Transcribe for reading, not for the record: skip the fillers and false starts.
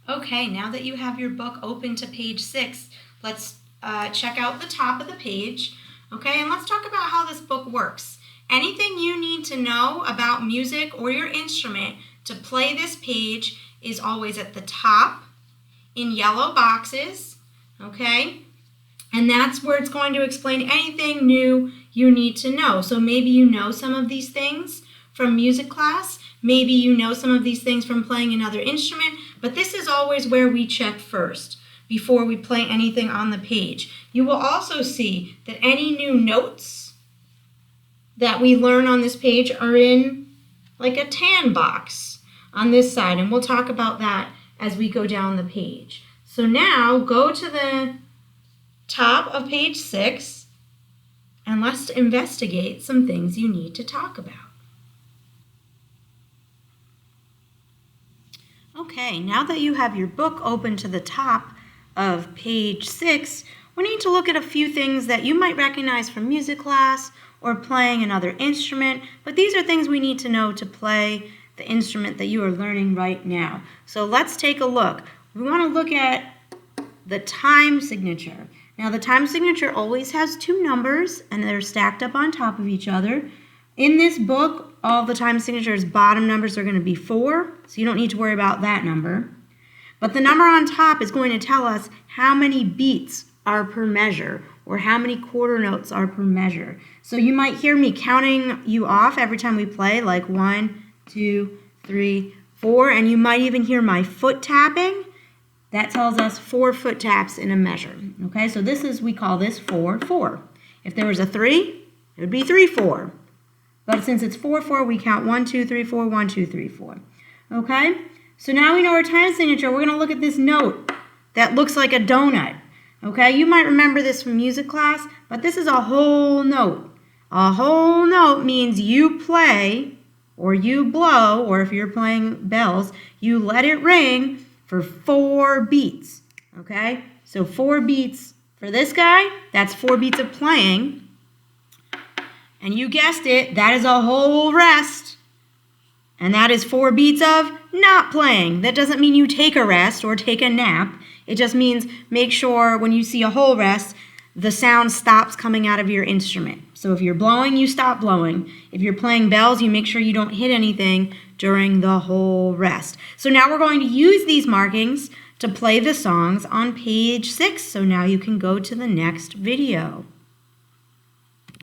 Okay, now that you have your book open to page 6, let's check out the top of the page. Okay, and let's talk about how this book works. Anything you need to know about music or your instrument to play this page is always at the top in yellow boxes, okay? And that's where it's going to explain anything new you need to know. So maybe you know some of these things from music class, maybe you know some of these things from playing another instrument, but this is always where we check first before we play anything on the page. You will also see that any new notes that we learn on this page are in like a tan box on this side, and we'll talk about that as we go down the page. So now go to the top of page 6 and let's investigate some things you need to talk about. Okay, now that you have your book open to the top of page 6, we need to look at a few things that you might recognize from music class or playing another instrument, but these are things we need to know to play the instrument that you are learning right now. So let's take a look. We want to look at the time signature. Now the time signature always has 2 numbers and they're stacked up on top of each other. In this book, all the time signatures bottom numbers are going to be 4, so you don't need to worry about that number. But the number on top is going to tell us how many beats are per measure or how many quarter notes are per measure. So you might hear me counting you off every time we play, like 1, 2, 3, 4, and you might even hear my foot tapping. That tells us 4 foot taps in a measure. Okay, so we call this 4, 4. If there was a 3, it would be 3, 4. But since it's 4, 4, we count 1, 2, 3, 4, 1, 2, 3, 4. Okay? So now we know our time signature. We're going to look at this note that looks like a donut. Okay? You might remember this from music class, but this is a whole note. A whole note means you play or you blow, or if you're playing bells, you let it ring for 4 beats. Okay? So 4 beats for this guy, that's 4 beats of playing. And you guessed it, that is a whole rest. And that is 4 beats of not playing. That doesn't mean you take a rest or take a nap. It just means make sure when you see a whole rest, the sound stops coming out of your instrument. So if you're blowing, you stop blowing. If you're playing bells, you make sure you don't hit anything during the whole rest. So now we're going to use these markings to play the songs on page 6. So now you can go to the next video.